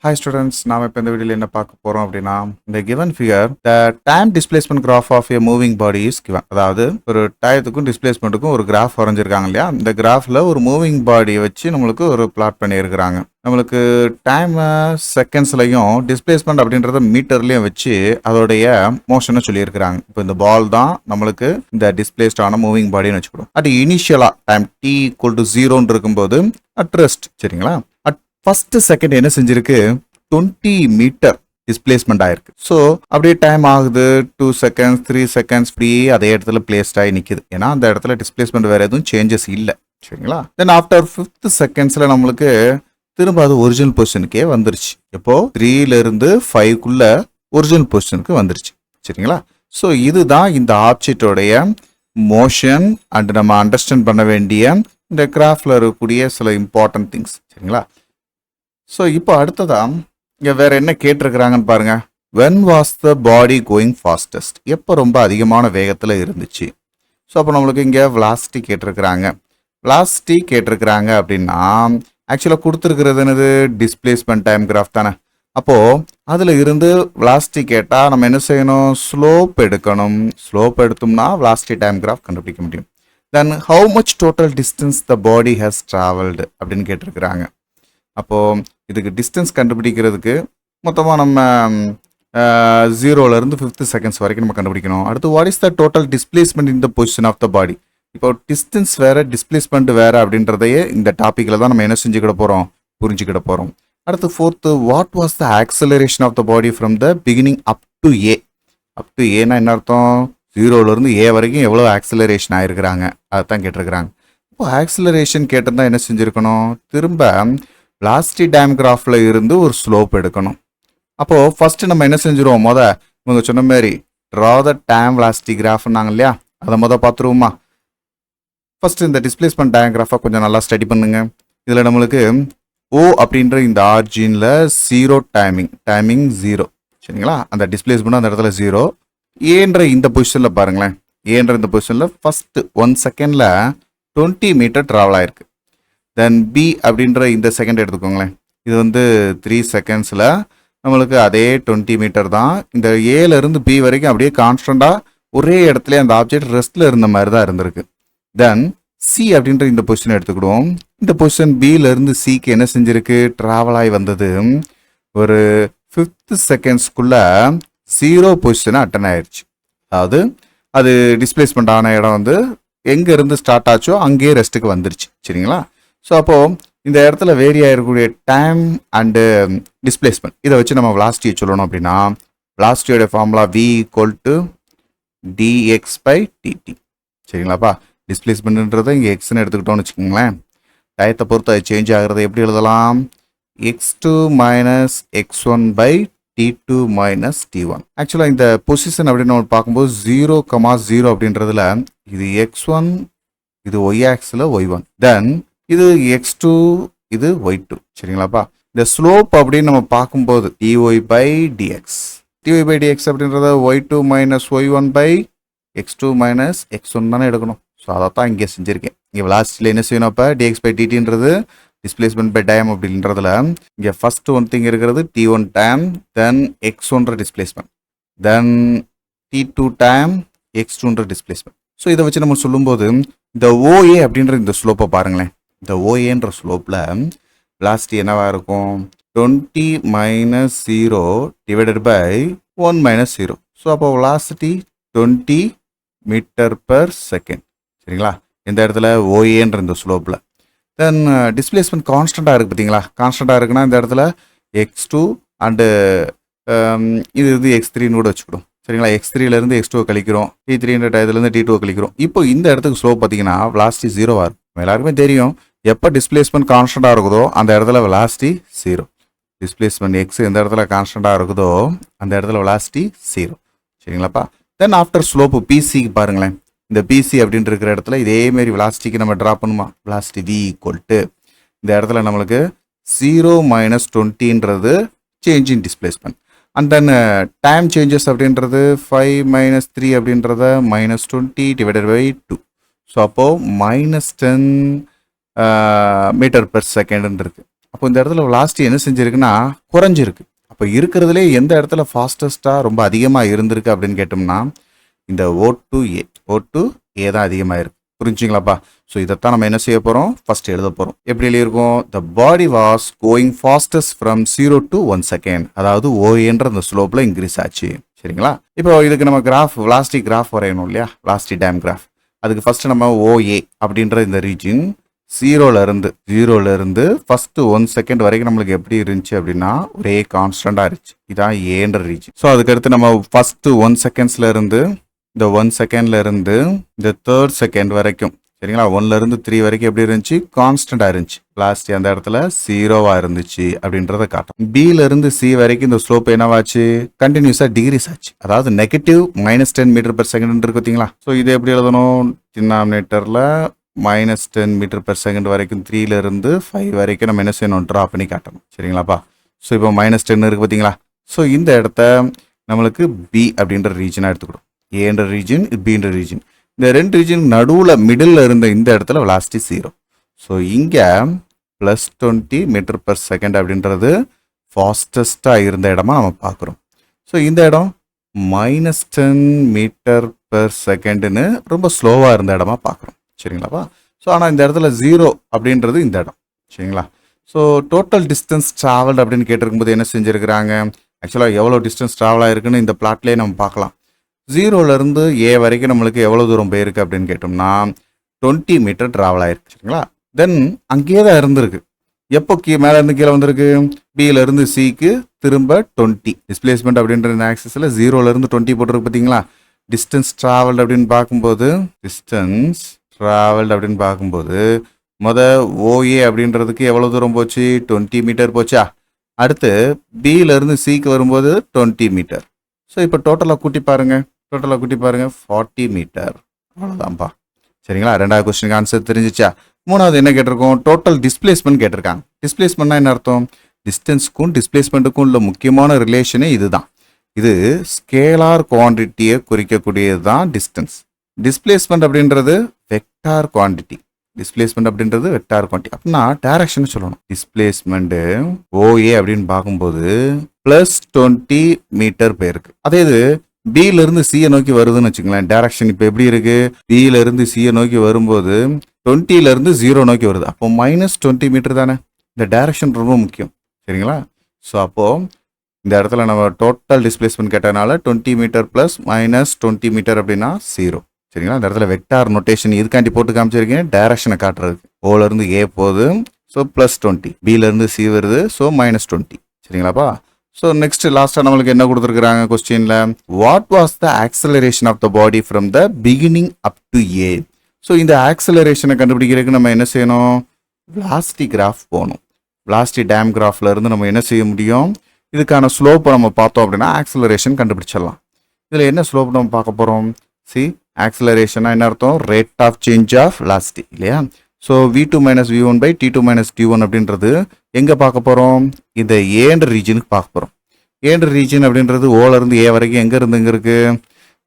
Hi students, நாம இப்போ இந்த வீடியோல என்ன பார்க்க போறோம் அப்படின்னா இந்த given figure the time displacement graph of a moving body is given. அதாவது ஒரு டயத்துக்கும் டிஸ்பிளேஸ்மெண்ட்டுக்கும் ஒரு கிராஃப் வரைஞ்சிருக்காங்க இல்லையா, இந்த கிராஃப்ல ஒரு மூவிங் பாடியை வச்சு நம்மளுக்கு ஒரு பிளாட் பண்ணியிருக்கிறாங்க. நம்மளுக்கு டைம் செகண்ட்ஸ்லையும் டிஸ்பிளேஸ்மெண்ட் அப்படின்றத மீட்டர்லையும் வச்சு அதோடைய மோஷனை சொல்லியிருக்கிறாங்க. இப்போ இந்த பால் தான் நம்மளுக்கு இந்த டிஸ்பிளேஸ்டான மூவிங் பாடின்னு வச்சுக்கணும். அட் இனிஷியலா டைம் t = 0 இருக்கும்போது அட் ரெஸ்ட், சரிங்களா, ஃபர்ஸ்ட் செகண்ட் என்ன செஞ்சிருக்கு, 20 மீட்டர் டிஸ்பிளேஸ்மெண்ட் ஆயிருக்கு. ஸோ அப்படியே டைம் ஆகுது, 2 செகண்ட்ஸ் 3 செகண்ட்ஸ் ஃப்ரீ அதே இடத்துல பிளேஸ்ட் ஆகி நிற்குது. ஏன்னா அந்த இடத்துல டிஸ்பிளேஸ்மெண்ட் வேற எதுவும் சேஞ்சஸ் இல்லை, சரிங்களா. தென் ஆஃப்டர் 5th செகண்ட்ஸ்ல நம்மளுக்கு திரும்ப அது ஒரிஜினல் பொசிஷனுக்கே வந்துருச்சு. எப்போ 3ல இருந்து 5க்குள்ள ஒரிஜினல் பொசிஷனுக்கு வந்துருச்சு, சரிங்களா. ஸோ இதுதான் இந்த ஆப்ஜெக்டோடைய மோஷன் அண்ட் நம்ம அண்டர்ஸ்டாண்ட் பண்ண வேண்டிய இந்த கிராஃப்ல இருக்கக்கூடிய சில இம்பார்ட்டன்ட் திங்ஸ், சரிங்களா. ஸோ இப்போ அடுத்ததா இங்கே வேற என்ன கேட்டிருக்கிறாங்கன்னு பாருங்க. when was the body going fastest? எப்போ ரொம்ப அதிகமான வேகத்தில் இருந்துச்சு. ஸோ அப்போ நம்மளுக்கு இங்கே velocity கேட்டிருக்கிறாங்க. velocity கேட்டிருக்கிறாங்க அப்படின்னா ஆக்சுவலாக கொடுத்துருக்கிறது என்னது, டிஸ்பிளேஸ்மெண்ட் டைம் கிராஃப் தானே. அப்போது அதில் இருந்து velocity கேட்டால் நம்ம என்ன செய்யணும், ஸ்லோப் எடுக்கணும். ஸ்லோப் எடுத்தோம்னா velocity டைம் கிராஃப் கண்டுபிடிக்க முடியும். தென் how much total distance the body has traveled அப்படின்னு கேட்டிருக்கிறாங்க. அப்போது இதுக்கு டிஸ்டன்ஸ் கண்டுபிடிக்கிறதுக்கு மொத்தமாக நம்ம 0லேருந்து 5th செகண்ட்ஸ் வரைக்கும் நம்ம கண்டுபிடிக்கணும். அடுத்து what is the total displacement in the position of the body. இப்போ டிஸ்டன்ஸ் வேறு டிஸ்பிளேஸ்மெண்ட் வேறு அப்படின்றதையே இந்த டாப்பிக்கில் தான் நம்ம என்ன செஞ்சுக்கிட போகிறோம், புரிஞ்சுக்கிட போகிறோம். அடுத்து 4th what was the acceleration of the body from the beginning up to A. Up to ஏன்னா என்ன அர்த்தம், 0லேருந்து ஏ வரைக்கும் எவ்வளோ ஆக்சலரேஷன் ஆகிருக்கிறாங்க அதுதான் கேட்டிருக்கிறாங்க. இப்போ ஆக்சலரேஷன் கேட்டிருந்தா என்ன செஞ்சுருக்கணும், திரும்ப velocity டைம் கிராஃபில் இருந்து ஒரு ஸ்லோப் எடுக்கணும். அப்போது ஃபஸ்ட்டு நம்ம என்ன செஞ்சுருவோம், இவங்க சொன்ன மாதிரி ட்ரா த டைம் velocity கிராஃப்னாங்க இல்லையா, அதை பார்த்துருவோமா. ஃபஸ்ட்டு இந்த டிஸ்பிளேஸ்மெண்ட் டயக்ராஃபை கொஞ்சம் நல்லா ஸ்டடி பண்ணுங்க. இதில் நம்மளுக்கு ஓ அப்படின்ற இந்த ஆர்ஜினில் 0 டைமிங் 0, சரிங்களா. அந்த டிஸ்பிளேஸ்மெண்ட் அந்த இடத்துல 0. ஏன்ற இந்த பொசிஷனில் பாருங்களேன், ஏன்ற இந்த பொசிஷனில் ஃபஸ்ட்டு 1 செகண்டில் 20 மீட்டர் ட்ராவல் ஆயிருக்கு. தென் பி அப்படின்ற இந்த செகண்ட் எடுத்துக்கோங்களேன், இது 3 செகண்ட்ஸில் நம்மளுக்கு அதே 20 மீட்டர் தான். இந்த ஏலேருந்து பி வரைக்கும் அப்படியே கான்ஸ்டண்ட்டாக ஒரே இடத்துல அந்த ஆப்ஜெக்ட் ரெஸ்ட்டில் இருந்த மாதிரி தான் இருந்திருக்கு. தென் சி அப்படின்ற இந்த பொசிஷன் எடுத்துக்கிடுவோம். இந்த பொசிஷன் பியிலேருந்து சிக்கு என்ன செஞ்சிருக்கு, ட்ராவல் ஆகி வந்தது ஒரு 5th செகண்ட்ஸ்க்குள்ளே 0 பொசிஷனை அட்டன் ஆயிடுச்சு. அதாவது அது டிஸ்பிளேஸ்மெண்ட் ஆன இடம் எங்கேருந்து ஸ்டார்ட் ஆச்சோ அங்கேயே ரெஸ்ட்டுக்கு வந்துருச்சு, சரிங்களா. ஸோ அப்போது இந்த இடத்துல வேரி ஆகிருக்கக்கூடிய டைம் அண்டு டிஸ்பிளேஸ்மெண்ட் இதை வச்சு நம்ம velocity சொல்லணும் அப்படின்னா velocityயோட ஃபார்முலா v = dx/dt, சரிங்களாப்பா. டிஸ்பிளேஸ்மெண்ட்ன்றதை இங்கே எக்ஸ்ன்னு எடுத்துக்கிட்டோம்னு வச்சுக்கோங்களேன். டயத்தை பொறுத்து அது சேஞ்ச் ஆகிறது எப்படி எழுதலாம், x2 - x1/t2 - t1. ஆக்சுவலாக இந்த பொசிஷன் அப்படின்னு நம்ம பார்க்கும்போது 0,0 அப்படின்றதுல இது x1, இது y ஆக்ஸில் y1, தென் இது x2, இது y2, சரிங்களாப்பா. இந்த ஸ்லோப் அப்படின்னு நம்ம பார்க்கும்போது dy/dx அப்படின்றத y2 - y1/x2 - x1 தானே எடுக்கணும். ஸோ அதை தான் இங்கே செஞ்சுருக்கேன். இங்கே velocityல என்ன செய்யணும், அப்போ dx/dtன்றது டிஸ்பிளேஸ்மெண்ட் பை டைம் அப்படின்றதுல இங்கே ஃபர்ஸ்ட் ஒன் திங் இருக்கிறது t1 டைம், தென் x1 டிஸ்பிளேஸ்மெண்ட், தென் t2 time x2 displacement. So இதை வச்சு நம்ம சொல்லும்போது இந்த OA அப்படின்ற இந்த ஸ்லோப்பை பாருங்களேன். இந்த OAன்ற ஸ்லோப்பில் velocity என்னவா இருக்கும், 20 - 0 / 1 - 0. ஸோ அப்போ velocity 20 மீட்டர்/செகண்ட், சரிங்களா. இந்த இடத்துல OAன்ற இந்த ஸ்லோப்பில் தென் டிஸ்பிளேஸ்மெண்ட் கான்ஸ்டண்ட்டாக இருக்குது, பார்த்தீங்களா. கான்ஸ்டண்ட்டாக இருக்குன்னா இந்த இடத்துல x2 அண்டு இது x3ன்னு கூட வச்சுக்கிடும், சரிங்களா. x3லேருந்து x2 கழிக்கிறோம், t3ன்ற டயத்துலேருந்து t2 கழிக்கிறோம். இப்போ இந்த இடத்துக்கு ஸ்லோப் பார்த்தீங்கன்னா velocity 0 இருக்கும். எல்லாருக்குமே தெரியும், எப்போ டிஸ்பிளேஸ்மெண்ட் கான்ஸ்டண்ட்டாக இருக்குதோ அந்த இடத்துல velocity 0. டிஸ்பிளேஸ்மெண்ட் எக்ஸ் எந்த இடத்துல கான்ஸ்டண்ட்டாக இருக்குதோ அந்த இடத்துல velocity 0, சரிங்களாப்பா. தென் ஆஃப்டர் ஸ்லோப்பு பிசிக்கு பாருங்களேன். இந்த பிசி அப்படின்னு இருக்கிற இடத்துல இதேமாரி velocityக்கு நம்ம ட்ரா பண்ணுமா, velocity v = இந்த இடத்துல நம்மளுக்கு 0 - 20ன்றது change in displacement. And then time changes அப்படின்றது 5 - 3 அப்படின்றத -20/2. ஸோ அப்போது -10 மீட்டர் பெர் செகண்ட்னு இருக்குது. அப்போ இந்த இடத்துல வெலாசிட்டி என்ன செஞ்சிருக்குன்னா குறைஞ்சிருக்கு. அப்போ இருக்கிறதுலே எந்த இடத்துல ஃபாஸ்டஸ்ட்டாக ரொம்ப அதிகமாக இருந்திருக்கு அப்படின்னு கேட்டோம்னா இந்த O2A தான் அதிகமாக இருக்குது. புரிஞ்சுங்களாப்பா? ஸோ இதைத்தான் நம்ம என்ன செய்ய போகிறோம், ஃபர்ஸ்ட் எழுத போகிறோம். எப்படி எழுதியிருக்கோம், the body was going fastest from 0 to 1 second. அதாவது ஓஏன்ற அந்த ஸ்லோப்பில் இன்க்ரீஸ் ஆச்சு. சரிங்களா? இப்போ இதுக்கு நம்ம வெலாசிட்டி கிராஃப் வரையணும் இல்லையா, வெலாசிட்டி டேம் கிராஃப். அதுக்கு ஃபர்ஸ்ட் நம்ம OA அப்படின்ற இந்த ரீஜன் ஜீரோலேருந்து ஃபர்ஸ்ட் 1 செகண்ட் வரைக்கும் நம்மளுக்கு எப்படி இருந்துச்சு அப்படின்னா ஒரே கான்ஸ்டண்டாக இருந்துச்சு. இதான் ஏன்ற ரீஜன். ஸோ அதுக்கடுத்து நம்ம ஃபர்ஸ்ட் 1 செகண்ட்ஸ்ல இருந்து இந்த 1 செகண்ட்ல இருந்து இந்த 3rd செகண்ட் வரைக்கும், சரிங்களா, 1லேருந்து 3 வரைக்கும் எப்படி இருந்துச்சு, கான்ஸ்டண்டாக இருந்துச்சு. வெலாசிட்டி அந்த இடத்துல 0வா இருந்துச்சு அப்படின்றத காட்டும். Bலேருந்து C வரைக்கும் இந்த ஸ்லோப் என்னவாச்சு, கண்டினியூஸாக டிகிரிஸ் ஆச்சு. அதாவது நெகட்டிவ் -10 மீட்டர் பெர் செகண்ட் இருக்கு பார்த்தீங்களா. ஸோ இதை எப்படி எழுதணும், டினாமினேட்டரில் -10 மீட்டர் பெர் செகண்ட் வரைக்கும் 3லேருந்து 5 வரைக்கும் நம்ம என்ன செய்யணும், ட்ரா பண்ணி காட்டணும். சரிங்களாப்பா? ஸோ இப்போ -10 இருக்குது பார்த்தீங்களா. ஸோ இந்த இடத்த நம்மளுக்கு B அப்படின்ற ரீஜனாக எடுத்துக்கிடும். ஏன்ற ரீஜன், பின்ற ரீஜன். இந்த ரெண்டு ரீஜன் நடுவில் மிடில் இருந்த இந்த இடத்துல வெலாசிட்டி 0. ஸோ இங்கே +20 மீட்டர் பெர் செகண்ட் அப்படின்றது ஃபாஸ்டஸ்ட்டாக இருந்த இடமா நம்ம பார்க்குறோம். ஸோ இந்த இடம் -10 மீட்டர் பெர் செகண்டுன்னு ரொம்ப ஸ்லோவாக இருந்த இடமா பார்க்குறோம். சரிங்களாப்பா? ஸோ ஆனால் இந்த இடத்துல 0 அப்படின்றது இந்த இடம். சரிங்களா? ஸோ டோட்டல் டிஸ்டன்ஸ் ட்ராவல்டு அப்படின்னு கேட்டிருக்கும்போது என்ன செஞ்சுருக்கிறாங்க, ஆக்சுவலாக எவ்வளோ டிஸ்டன்ஸ் ட்ராவல் ஆகிருக்குன்னு இந்த பிளாட்லேயே நம்ம பார்க்கலாம். 0லேருந்து A வரைக்கும் நம்மளுக்கு எவ்வளோ தூரம் போயிருக்கு அப்படின்னு கேட்டோம்னா 20 மீட்டர் ட்ராவல் ஆயிருக்கு. சரிங்களா? தென் அங்கேயே தான் இருந்திருக்கு. எப்போ மேலே இருந்து கீழே வந்திருக்கு, Bலேருந்து Cக்கு திரும்ப 20. டிஸ்பிளேஸ்மெண்ட் அப்படின்ற இந்த ஆக்சிஸில் 0லேருந்து 20 போட்டிருக்கு பார்த்தீங்களா. டிஸ்டன்ஸ் ட்ராவல்டு அப்படின்னு பார்க்கும்போது OA அப்படின்றதுக்கு எவ்வளோ தூரம் போச்சு, 20 மீட்டர் போச்சா. அடுத்து Bலேருந்து Cக்கு வரும்போது 20 மீட்டர். ஸோ இப்போ டோட்டலாக கூட்டி பாருங்க 40 மீட்டர். அவ்வளோதான்ப்பா. சரிங்களா? ரெண்டாவது கொஸ்டினுக்கு ஆன்சர் தெரிஞ்சிச்சா. மூணாவது என்ன கேட்டிருக்கோம், டோட்டல் டிஸ்பிளேஸ்மெண்ட் கேட்டிருக்காங்க. டிஸ்பிளேஸ்மெண்ட்னா என்ன அர்த்தம், டிஸ்டன்ஸுக்கும் டிஸ்பிளேஸ்மெண்ட்டுக்கும் உள்ள முக்கியமான ரிலேஷனே இதுதான். இது ஸ்கேலார் குவான்டிட்டியை குறிக்கக்கூடியது தான் டிஸ்டன்ஸ். டிஸ்பிளேஸ்மெண்ட் அப்படின்றது வெக்டார் குவான்டிட்டி. அப்படின்னா டைரக்ஷன் சொல்லணும். டிஸ்பிளேஸ்மெண்ட் OA அப்படின்னு பார்க்கும்போது +20 மீட்டர் போயிருக்கு. அதே இது Bலேருந்து C நோக்கி வருதுன்னு வச்சுங்களேன், டைரக்ஷன் இப்போ எப்படி இருக்கு, Bலேருந்து C நோக்கி வரும்போது 20லேருந்து 0 நோக்கி வருது. அப்போ -20 மீட்டர் தானே. இந்த டைரக்ஷன் ரொம்ப முக்கியம். சரிங்களா? ஸோ அப்போ இந்த இடத்துல நம்ம டோட்டல் டிஸ்பிளேஸ்மெண்ட் கேட்டனால 20 மீட்டர் ப்ளஸ் -20 மீட்டர் அப்படின்னா 0. சரிங்களா? இந்த இடத்துல வெக்டார் நோட்டேஷன் இதுக்காண்டி போட்டு காமிச்சிருக்கேன், டைரக்ஷனை காட்டுறதுக்கு. Oலேருந்து A போகுது, ஸோ +20. Bலேருந்து C வருது, ஸோ -20. சரிங்களாப்பா? ஸோ நெக்ஸ்ட் லாஸ்ட்டாக நம்மளுக்கு என்ன கொடுத்துருக்குறாங்க கொஸ்டினில், what was the acceleration of the body from the beginning up to A. So இந்த ஆக்சலரேஷனை கண்டுபிடிக்கிறதுக்கு நம்ம என்ன செய்யணும், வெலாசிட்டி கிராஃப் போகணும். வெலாசிட்டி டேம் கிராஃப்ல இருந்து நம்ம என்ன செய்ய முடியும், இதுக்கான ஸ்லோப்பை நம்ம பார்த்தோம் அப்படின்னா ஆக்சலரேஷன் கண்டுபிடிச்சிடலாம். இதில் என்ன ஸ்லோப் நம்ம பார்க்க போகிறோம், ஆக்சலரேஷனா என்ன அர்த்தம், rate of change of velocity இல்லையா. So V2 - V1 by T2 - T1 அப்படின்றது எங்கே பார்க்க போகிறோம், இந்த ஏன்ற ரீஜனுக்கு பார்க்க போகிறோம். ஏன்ற ரீஜன் அப்படின்றது Oலேருந்து A வரைக்கும் எங்கே இருக்கு,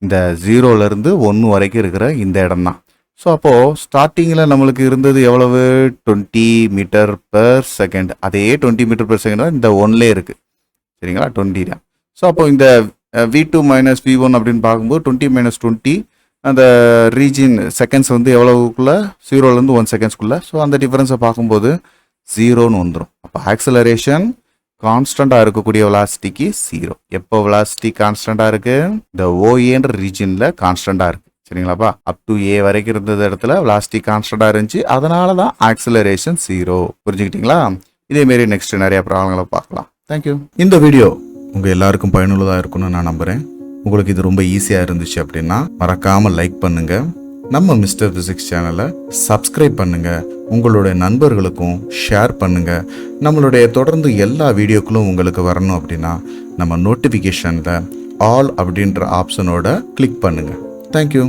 இந்த 0லேருந்து 1 வரைக்கும் இருக்கிற இந்த இடம் தான். ஸோ அப்போது ஸ்டார்டிங்கில் நம்மளுக்கு இருந்தது எவ்வளவு, 20 மீட்டர் பெர் செகண்ட். அதே 20 மீட்டர் பெர் செகண்ட் தான் இந்த 1லே இருக்குது. சரிங்களா, 20 தான். ஸோ அப்போ இந்த V2 - V1 அப்படின்னு பார்க்கும்போது 20 - 20 அந்த ரீஜன் செகண்ட்ஸ் வந்து எவ்வளவுக்குள்ள, 0லேருந்து 1 செகண்ட்ஸ்க்குள்ள. ஸோ அந்த டிஃபரன்ஸை பார்க்கும்போது 0ன்னு வந்துடும். அப்போ ஆக்சலரேஷன் கான்ஸ்டண்டாக இருக்கக்கூடிய வெலாசிட்டிக்கு 0. எப்போ வெலாசிட்டி கான்ஸ்டண்டாக இருக்கு, இந்த OAன்ற ரீஜனில் கான்ஸ்டண்டாக இருக்கு. சரிங்களாப்பா? அப் டு A வரைக்கும் இருந்த இடத்துல வெலாசிட்டி கான்ஸ்டண்டாக இருந்துச்சு, அதனால தான் ஆக்சலரேஷன் 0. புரிஞ்சுக்கிட்டீங்களா? இதேமாரி நெக்ஸ்ட் நிறைய ப்ராப்ளங்களை பார்க்கலாம். தேங்க்யூ. இந்த வீடியோ உங்கள் எல்லாருக்கும் பயனுள்ளதாக இருக்கும்னு நான் நம்புகிறேன். உங்களுக்கு இது ரொம்ப ஈஸியாக இருந்துச்சு அப்படின்னா மறக்காமல் லைக் பண்ணுங்க, நம்ம மிஸ்டர் பிசிக்ஸ் சேனலை சப்ஸ்கிரைப் பண்ணுங்க, உங்களுடைய நண்பர்களுக்கும் ஷேர் பண்ணுங்க. நம்மளுடைய தொடர்ந்து எல்லா வீடியோக்களும் உங்களுக்கு வரணும் அப்படின்னா நம்ம நோட்டிஃபிகேஷனில் ஆல் அப்படின்ற ஆப்ஷனோட கிளிக் பண்ணுங்க. தேங்க்யூ.